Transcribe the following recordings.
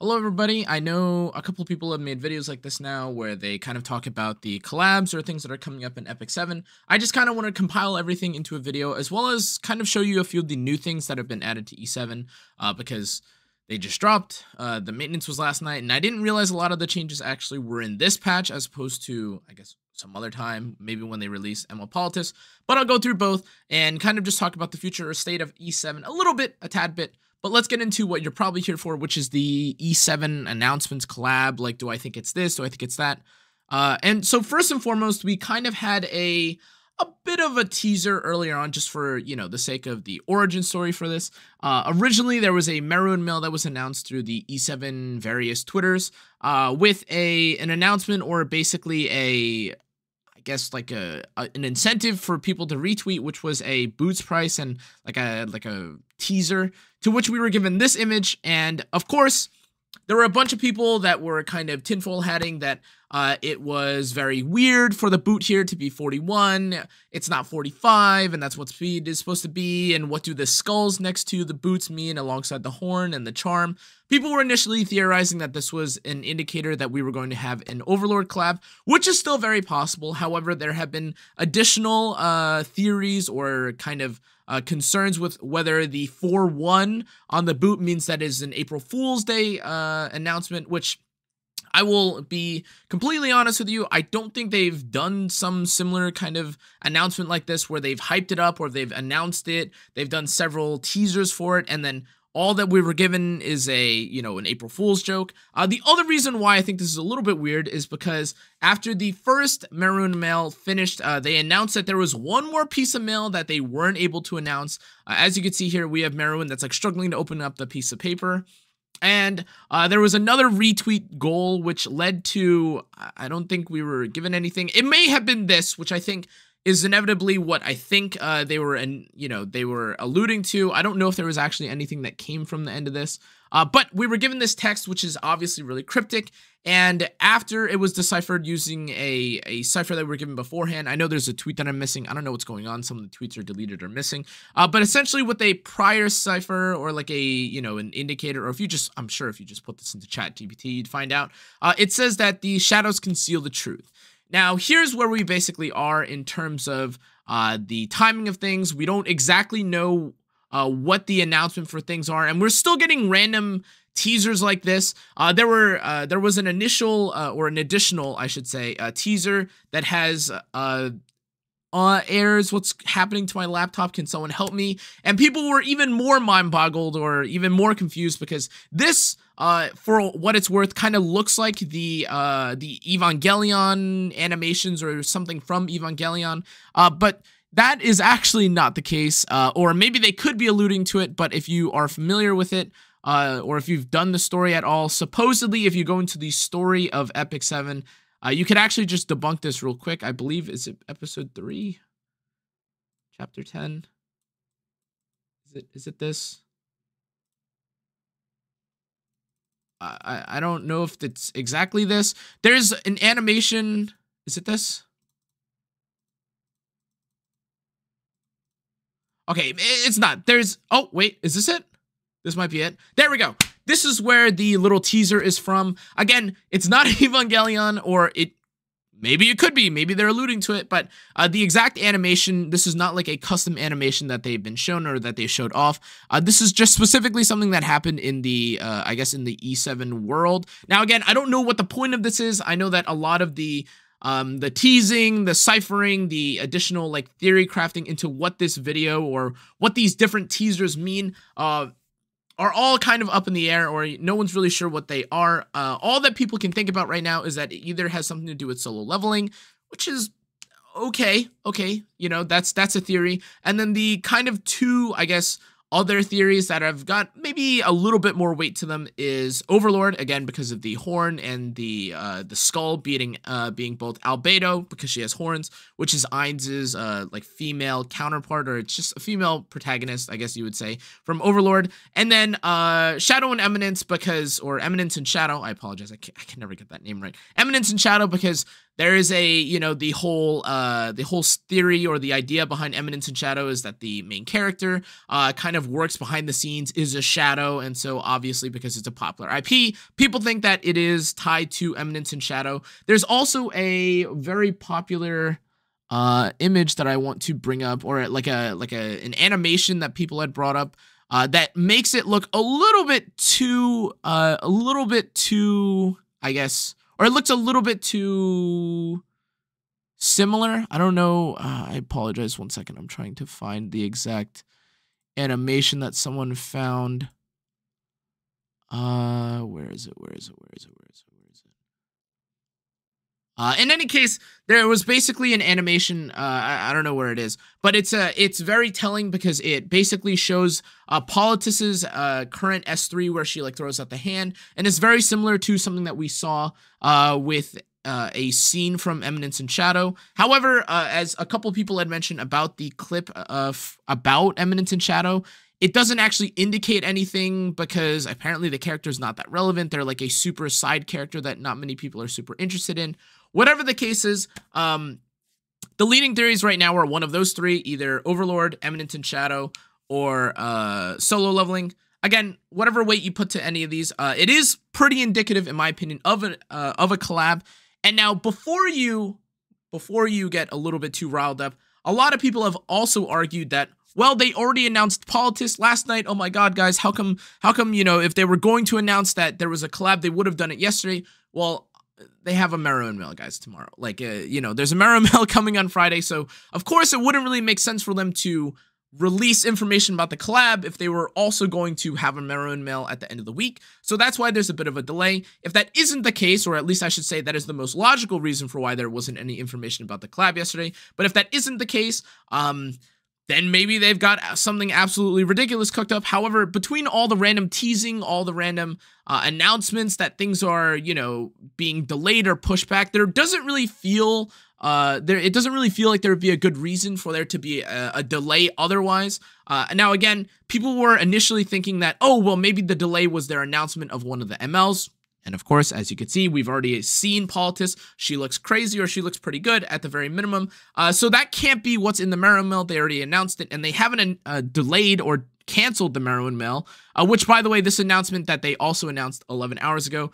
Hello everybody, I know a couple of people have made videos like this now where they kind of talk about the collabs or things that are coming up in EpicSeven. I just kind of want to compile everything into a video as well as kind of show you a few of the new things that have been added to E7 because they just dropped. The maintenance was last night and I didn't realize a lot of the changes actually were in this patch as opposed to, I guess, some other time, maybe when they release ML Politics. But I'll go through both and kind of just talk about the future or state of E7 a little bit, a tad bit. But let's get into what you're probably here for, which is the E7 announcements collab. Like, do I think it's this? Do I think it's that? And so first and foremost, we kind of had a bit of a teaser earlier on just for, you know, the sake of the origin story for this. Originally, there was a Maroon mail that was announced through the E7 various Twitters with an announcement or basically I guess like an incentive for people to retweet, which was a boots price and like a teaser, to which we were given this image. And of course, there were a bunch of people that were kind of tinfoil hatting that it was very weird for the boot here to be 41. It's not 45, and that's what speed is supposed to be. And what do the skulls next to the boots mean alongside the horn and the charm? People were initially theorizing that this was an indicator that we were going to have an Overlord collab, which is still very possible. However, there have been additional theories or kind of concerns with whether the 4-1 on the boot means that is an April Fool's Day announcement, which I will be completely honest with you, I don't think they've done some similar kind of announcement like this where they've hyped it up or they've announced it. They've done several teasers for it, and then all that we were given is an April Fool's joke. The other reason why I think this is a little bit weird is because after the first Maroon mail finished, they announced that there was one more piece of mail that they weren't able to announce. As you can see here, we have Maroon that's like struggling to open up the piece of paper. And there was another retweet goal, which led to, I don't think we were given anything. It may have been this, which I think is inevitably what I think they were alluding to. I don't know if there was actually anything that came from the end of this. But we were given this text, which is obviously really cryptic. And after it was deciphered using a cipher that we were given beforehand, I know there's a tweet that I'm missing. I don't know what's going on. Some of the tweets are deleted or missing. But essentially with a prior cipher or like an indicator, or I'm sure if you just put this into ChatGPT, you'd find out. It says that the shadows conceal the truth. Now, here's where we basically are in terms of the timing of things. We don't exactly know what the announcement for things are, and we're still getting random teasers like this. There was an initial or an additional, I should say, teaser that has errors. What's happening to my laptop? Can someone help me? And people were even more mind-boggled or even more confused because this, for what it's worth, kind of looks like the Evangelion animations or something from Evangelion, but that is actually not the case, or maybe they could be alluding to it, but if you are familiar with it, or if you've done the story at all, supposedly if you go into the story of EpicSeven, you could actually just debunk this real quick. I believe, is it episode 3? Chapter 10? Is it this? I don't know if it's exactly this. There's an animation. Is it this? Okay, it's not. Oh, wait, is this it? This might be it. There we go. This is where the little teaser is from. Again, it's not Evangelion, or maybe it could be. Maybe they're alluding to it, but the exact animation, this is not like a custom animation that they've been shown or that they showed off. This is just specifically something that happened in the, I guess, in the E7 world. Now, again, I don't know what the point of this is. I know that a lot of the teasing, the ciphering, the additional like theory crafting into what this video or what these different teasers mean are all kind of up in the air, or no one's really sure what they are. All that people can think about right now is that it either has something to do with solo leveling, which is okay, you know, that's a theory. And then the kind of two, I guess, other theories that have got maybe a little bit more weight to them is Overlord, again, because of the horn and the skull being both albedo, because she has horns, which is Ainz's like female counterpart, or it's just a female protagonist, I guess you would say, from Overlord. And then Shadow and Eminence, or Eminence and Shadow, I apologize, I can never get that name right. Eminence and Shadow, because there is the whole theory or the idea behind Eminence and Shadow is that the main character kind of of works behind the scenes is a shadow, and so obviously because it's a popular IP, people think that it is tied to Eminence in Shadow. There's also a very popular image that I want to bring up, or like an animation that people had brought up that makes it look a little bit too, I guess, or it looks a little bit too similar. I don't know. I apologize. 1 second. I'm trying to find the exact animation that someone found. Where is it? In any case, there was basically an animation. I don't know where it is, but it's very telling because it basically shows Politis's current S3 where she like throws out the hand, and it's very similar to something that we saw with a scene from Eminence in Shadow. However, as a couple people had mentioned about the clip about Eminence in Shadow, it doesn't actually indicate anything because apparently the character is not that relevant. They're like a super side character that not many people are super interested in. Whatever the case is, the leading theories right now are one of those three, either Overlord, Eminence in Shadow, or solo leveling. Again, whatever weight you put to any of these, it is pretty indicative, in my opinion, of a collab. And now, before you get a little bit too riled up, a lot of people have also argued that, well, they already announced Politis last night. Oh my God, guys, how come, you know, if they were going to announce that there was a collab, they would have done it yesterday. Well, they have a Marrow and Mail, guys, tomorrow. Like, you know, there's a Marrow and Mail coming on Friday. So, of course, it wouldn't really make sense for them to release information about the collab if they were also going to have a Marrow and Mail at the end of the week. So that's why there's a bit of a delay. If that isn't the case, or at least I should say that is the most logical reason for why there wasn't any information about the collab yesterday. But if that isn't the case, then maybe they've got something absolutely ridiculous cooked up. However, between all the random teasing, all the random announcements that things are, you know, being delayed or pushed back, there doesn't really feel it doesn't really feel like there would be a good reason for there to be a delay otherwise. Now, again, people were initially thinking that, oh, well, maybe the delay was their announcement of one of the MLs. And of course, as you can see, we've already seen Politis. She looks crazy, or she looks pretty good at the very minimum. So that can't be what's in the Marrow Mail. They already announced it, and they haven't delayed or canceled the Marrow Mail, which, by the way, this announcement that they also announced 11 hours ago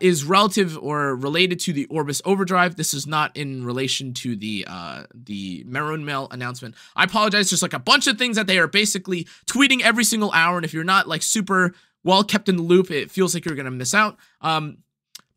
is relative or related to the Orbis Overdrive. This is not in relation to the Marrow Mail announcement. I apologize. There's like a bunch of things that they are basically tweeting every single hour, and if you're not like super well kept in the loop, it feels like you're going to miss out.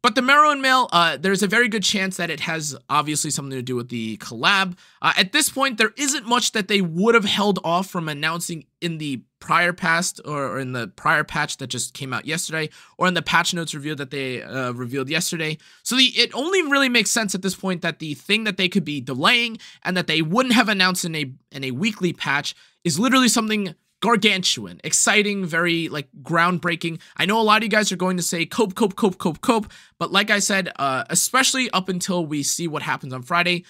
But the Marrow and Mail, there's a very good chance that it has obviously something to do with the collab. At this point, there isn't much that they would have held off from announcing in the prior past, or in the prior patch that just came out yesterday, or in the patch notes revealed that they revealed yesterday. So it only really makes sense at this point that the thing that they could be delaying and that they wouldn't have announced in a weekly patch is literally something gargantuan, exciting, very like groundbreaking. I know a lot of you guys are going to say cope, but like I said, especially up until we see what happens on Friday,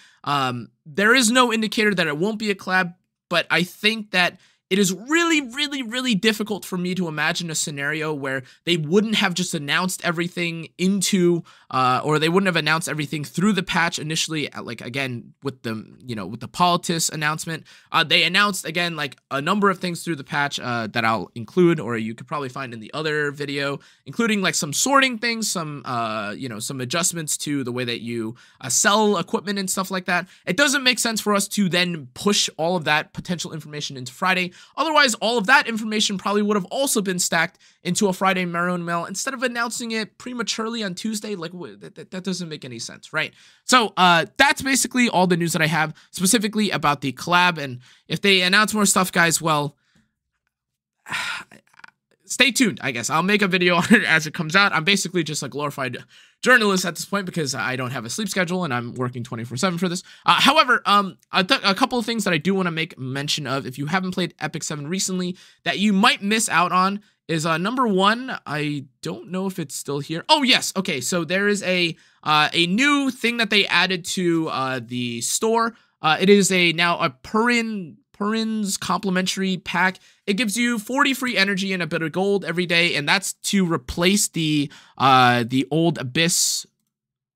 there is no indicator that it won't be a collab, but I think that it is really difficult for me to imagine a scenario where they wouldn't have just announced everything into, or they wouldn't have announced everything through the patch initially, like, again, with the, you know, with the Politis announcement. They announced, again, like, a number of things through the patch that I'll include, or you could probably find in the other video, including, like, some sorting things, some, you know, some adjustments to the way that you sell equipment and stuff like that. It doesn't make sense for us to then push all of that potential information into Friday. Otherwise, all of that information probably would have also been stacked into a Friday Marrow and Mail instead of announcing it prematurely on Tuesday. Like, that doesn't make any sense, right? So that's basically all the news that I have specifically about the collab. And if they announce more stuff, guys, well, stay tuned, I guess. I'll make a video on it as it comes out. I'm basically just a glorified journalist at this point because I don't have a sleep schedule and I'm working 24/7 for this. However, a couple of things that I do want to make mention of, if you haven't played EpicSeven recently, that you might miss out on is number one. I don't know if it's still here. Oh yes, okay. So there is a new thing that they added to the store. It is now a Purin's complimentary pack. It gives you 40 free energy and a bit of gold every day, and that's to replace the old Abyss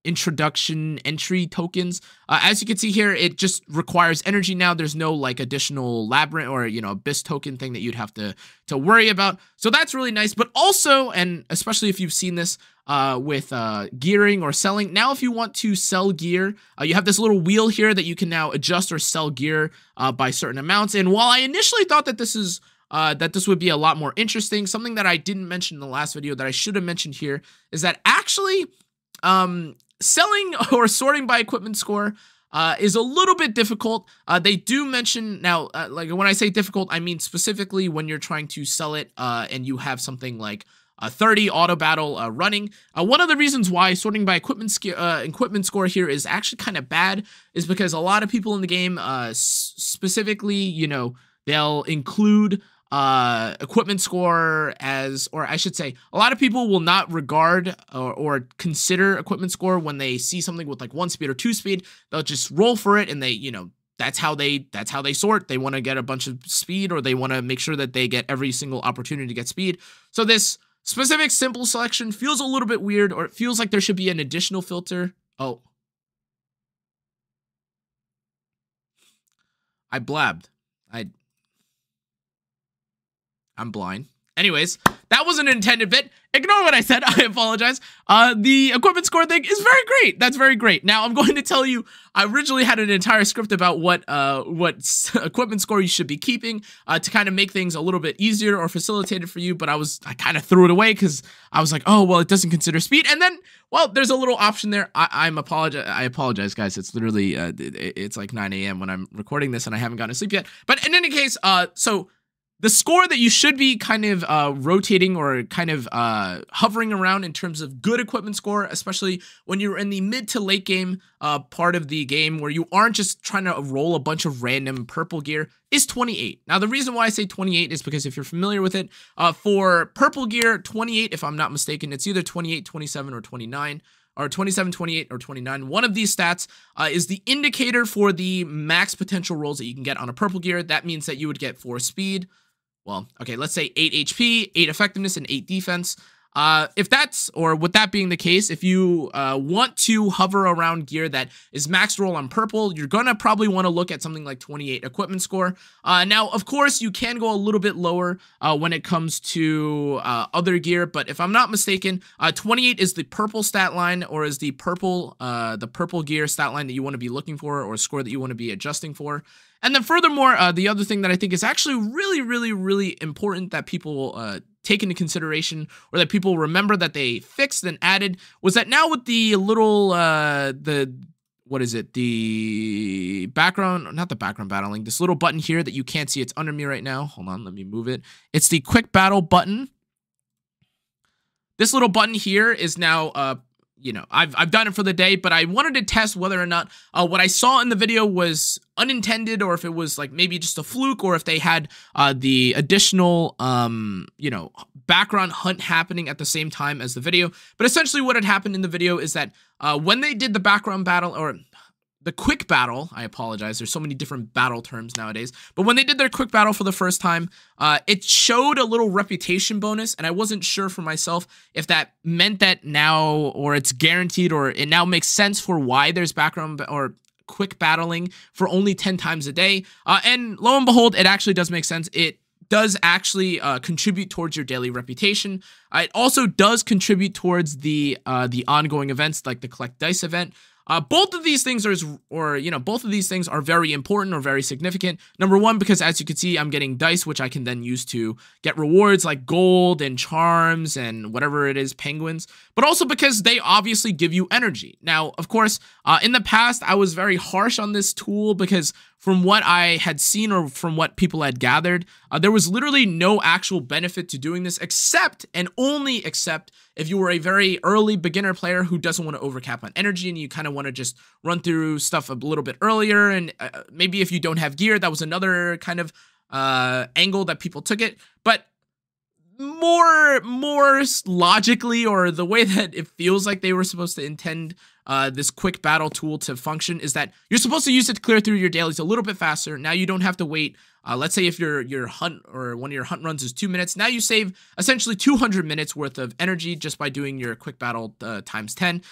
introduction entry tokens. As you can see here, it just requires energy now. There's no like additional labyrinth or, you know, abyss token thing that you'd have to worry about. So that's really nice. But also, and especially if you've seen this with gearing or selling, now if you want to sell gear, you have this little wheel here that you can now adjust or sell gear by certain amounts. And while I initially thought that this is that this would be a lot more interesting, something that I didn't mention in the last video that I should have mentioned here is that actually selling or sorting by equipment score is a little bit difficult. They do mention now, like when I say difficult, I mean specifically when you're trying to sell it and you have something like 30 auto battle running. One of the reasons why sorting by equipment score here is actually kind of bad is because a lot of people in the game, specifically, you know, they'll include equipment score as, or I should say, a lot of people will not regard or consider equipment score when they see something with like 1 speed or 2 speed. They'll just roll for it, and they, you know, that's how they sort. They want to get a bunch of speed, or they want to make sure that they get every single opportunity to get speed. So this specific simple selection feels a little bit weird, or it feels like there should be an additional filter. Oh, I blabbed. I'm blind. Anyways, that was an intended bit. Ignore what I said. I apologize. The equipment score thing is very great. That's very great. Now, I'm going to tell you, I originally had an entire script about what equipment score you should be keeping to kind of make things a little bit easier or facilitated for you, but I kind of threw it away because I was like, oh, well, it doesn't consider speed. And then, well, there's a little option there. I apologize, guys. It's literally, it's like 9 a.m. when I'm recording this and I haven't gotten to sleep yet. But in any case, so the score that you should be kind of rotating or kind of hovering around in terms of good equipment score, especially when you're in the mid to late game part of the game where you aren't just trying to roll a bunch of random purple gear, is 28. Now, the reason why I say 28 is because if you're familiar with it, for purple gear, 28, if I'm not mistaken, it's either 28, 27, or 29. Or 27, 28, or 29. One of these stats is the indicator for the max potential rolls that you can get on a purple gear. That means that you would get 4 speed. Well, okay, let's say 8 HP, 8 effectiveness, and 8 defense. If that's, or with that being the case, if you want to hover around gear that is max roll on purple, you're gonna probably want to look at something like 28 equipment score. Now, of course, you can go a little bit lower when it comes to other gear, but if I'm not mistaken, 28 is the purple stat line, or is the purple gear stat line that you want to be looking for, or score that you want to be adjusting for. And then furthermore, the other thing that I think is actually really, really, really important that people take into consideration, or that people remember that they fixed and added, was that now with the little, what is it? The background, not the background battling, this little button here that you can't see, it's under me right now. Hold on, let me move it. It's the quick battle button. This little button here is now, you know, I've done it for the day, but I wanted to test whether or not what I saw in the video was unintended, or if it was like maybe just a fluke, or if they had the additional, you know, background hunt happening at the same time as the video. But essentially what had happened in the video is that when they did the background battle, or the quick battle, I apologize, there's so many different battle terms nowadays, but when they did their quick battle for the first time, it showed a little reputation bonus, and I wasn't sure for myself if that meant that now, or it's guaranteed, or it now makes sense for why there's background or quick battling for only 10 times a day, and lo and behold, it actually does make sense. It does actually contribute towards your daily reputation. It also does contribute towards the ongoing events, like the collect dice event. Both of these things both of these things are very important or very significant. Number one, because as you can see, I'm getting dice, which I can then use to get rewards like gold and charms and whatever it is, penguins, but also because they obviously give you energy. Now, of course, in the past, I was very harsh on this tool because from what I had seen, or from what people had gathered, there was literally no actual benefit to doing this, except and only except if you were a very early beginner player who doesn't want to overcap on energy, and you kind of want to just run through stuff a little bit earlier, and maybe if you don't have gear, that was another kind of angle that people took it. But more logically, or the way that it feels like they were supposed to intend this quick battle tool to function, is that you're supposed to use it to clear through your dailies a little bit faster. Now you don't have to wait Let's say if your hunt or one of your hunt runs is 2 minutes, now you save essentially 200 minutes worth of energy just by doing your quick battle times 10.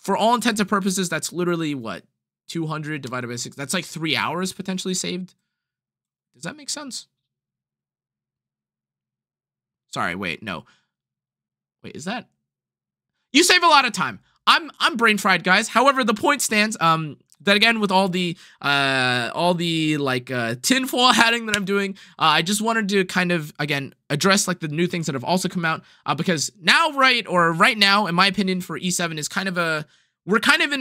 For all intents and purposes, that's literally what, 200 divided by 6. That's like 3 hours potentially saved. Does that make sense? Sorry, wait, no. Wait, is that? You save a lot of time. I'm brain fried, guys. However, the point stands. That again, with all the like tinfoil hatting that I'm doing, I just wanted to kind of again address like the new things that have also come out, because now right now, in my opinion, for E7 is kind of we're kind of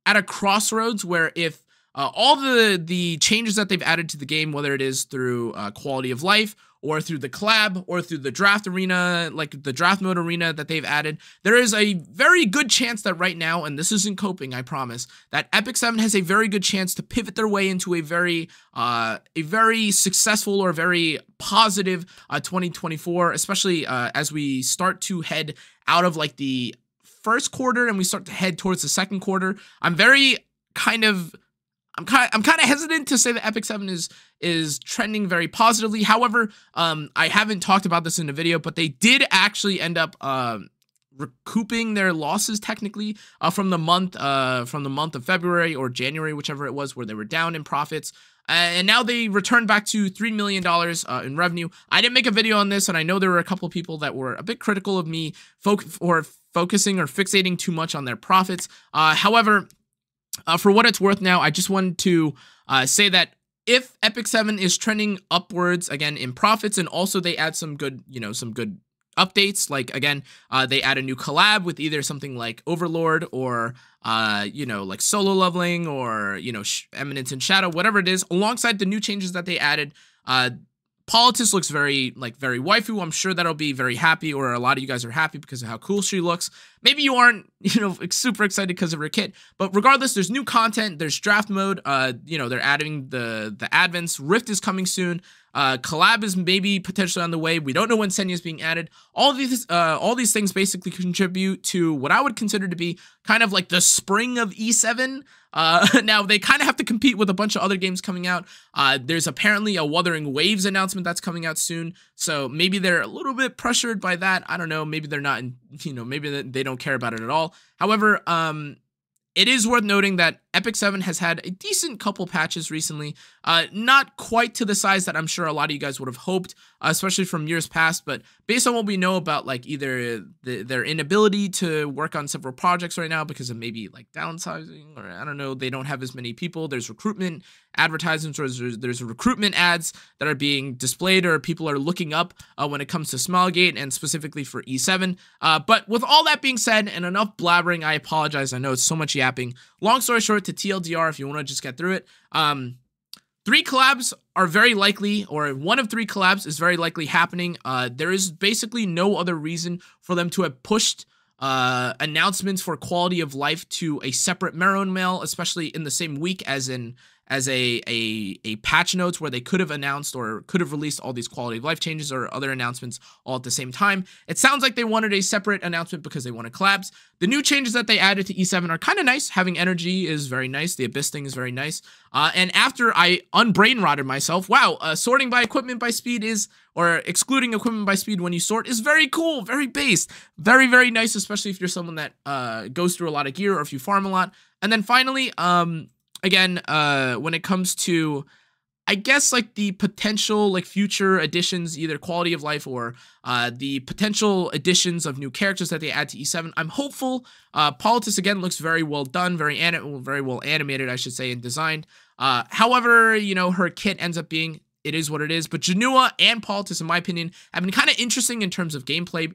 at a crossroads where if all the changes that they've added to the game, whether it is through quality of life or through the collab or through the draft arena, like the draft mode arena that they've added, there is a very good chance that right now, and this isn't coping, I promise, that EpicSeven has a very good chance to pivot their way into a very successful or very positive 2024, especially as we start to head out of like the first quarter and we start to head towards the second quarter. I'm kind of hesitant to say that EpicSeven is trending very positively. However, I haven't talked about this in the video, but they did actually end up recouping their losses technically from the month of February or January, whichever it was, where they were down in profits. And now they returned back to $3 million in revenue. I didn't make a video on this, and I know there were a couple of people that were a bit critical of me focusing or fixating too much on their profits. However, for what it's worth now, I just wanted to say that if EpicSeven is trending upwards again in profits, and also they add some good updates, like again, they add a new collab with either something like Overlord or like solo leveling or Eminence and Shadow, whatever it is, alongside the new changes that they added. Politis looks very waifu. I'm sure that'll be very happy, or a lot of you guys are happy because of how cool she looks. Maybe you aren't, super excited because of her kit, but regardless, there's new content. There's draft mode. They're adding the advents. Rift is coming soon. Collab is maybe potentially on the way. We don't know when Senya is being added. All these things basically contribute to what I would consider to be kind of like the spring of E7. Now they kind of have to compete with a bunch of other games coming out. There's apparently a Wuthering Waves announcement that's coming out soon, so maybe they're a little bit pressured by that. I don't know. Maybe they're not. Maybe they don't care about it at all. However, it is worth noting that EpicSeven has had a decent couple patches recently, not quite to the size that I'm sure a lot of you guys would have hoped, especially from years past, but based on what we know about like either their inability to work on several projects right now because of maybe like downsizing, or I don't know, they don't have as many people, there's recruitment advertisements, or there's recruitment ads that are being displayed or people are looking up when it comes to Smilegate and specifically for E7. But with all that being said and enough blabbering, I apologize. I know it's so much yapping. Long story short, to TLDR, if you want to just get through it, 3 collabs are very likely, or one of 3 collabs is very likely happening. There is basically no other reason for them to have pushed announcements for quality of life to a separate Marrow Mail, especially in the same week as a patch notes, where they could have announced or could have released all these quality of life changes or other announcements all at the same time. It sounds like they wanted a separate announcement because they wanted collabs. The new changes that they added to E7 are kind of nice. Having energy is very nice. The Abyss thing is very nice. And after I unbrain rotted myself, wow, sorting by equipment by speed or excluding equipment by speed when you sort is very cool, very based, very, very nice, especially if you're someone that goes through a lot of gear or if you farm a lot. And then finally, again, when it comes to, I guess, like the potential like future additions, either quality of life or the potential additions of new characters that they add to E7, I'm hopeful. Politis again looks very well done, very well animated, I should say, and designed. However, her kit ends up being, it is what it is. But Cannaaaa and Politis, in my opinion, have been kind of interesting in terms of gameplay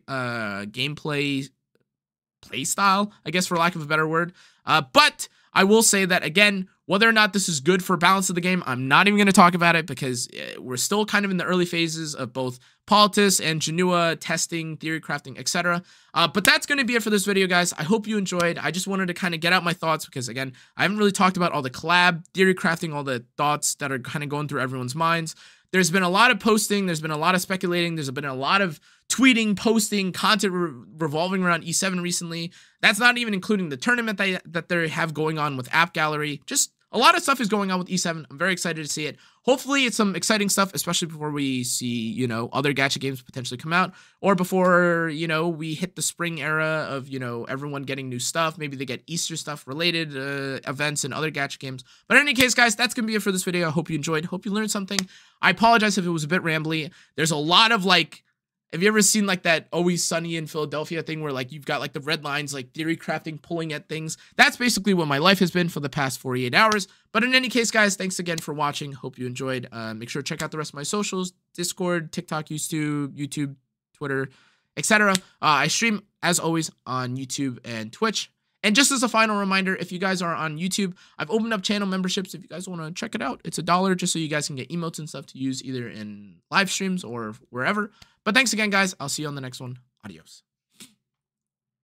play style, I guess, for lack of a better word. But I will say that, again, whether or not this is good for balance of the game, I'm not even going to talk about it because we're still kind of in the early phases of both Politis and Cannaaaa testing, theory crafting, etc. But that's going to be it for this video, guys. I hope you enjoyed. I just wanted to kind of get out my thoughts because, again, I haven't really talked about all the collab, theory crafting, all the thoughts that are kind of going through everyone's minds. There's been a lot of posting. There's been a lot of speculating. There's been a lot of tweeting, posting, content revolving around E7 recently. That's not even including the tournament that they have going on with App Gallery. Just a lot of stuff is going on with E7. I'm very excited to see it. hopefully it's some exciting stuff, especially before we see, you know, other gacha games potentially come out, or before, you know, we hit the spring era of, you know, everyone getting new stuff. Maybe they get Easter stuff related events and other gacha games. But in any case, guys, that's going to be it for this video. I hope you enjoyed. Hope you learned something. I apologize if it was a bit rambly. There's a lot of like, have you ever seen like that Always Sunny in Philadelphia thing where like you've got like the red lines, like theory crafting, pulling at things? That's basically what my life has been for the past 48 hours. But in any case, guys, thanks again for watching. Hope you enjoyed. Make sure to check out the rest of my socials: Discord, TikTok, YouTube, Twitter, etc. I stream, as always, on YouTube and Twitch. And just as a final reminder, if you guys are on YouTube, I've opened up channel memberships. If you guys want to check it out, it's $1 just so you guys can get emotes and stuff to use either in live streams or wherever. But thanks again, guys. I'll see you on the next one. Adios.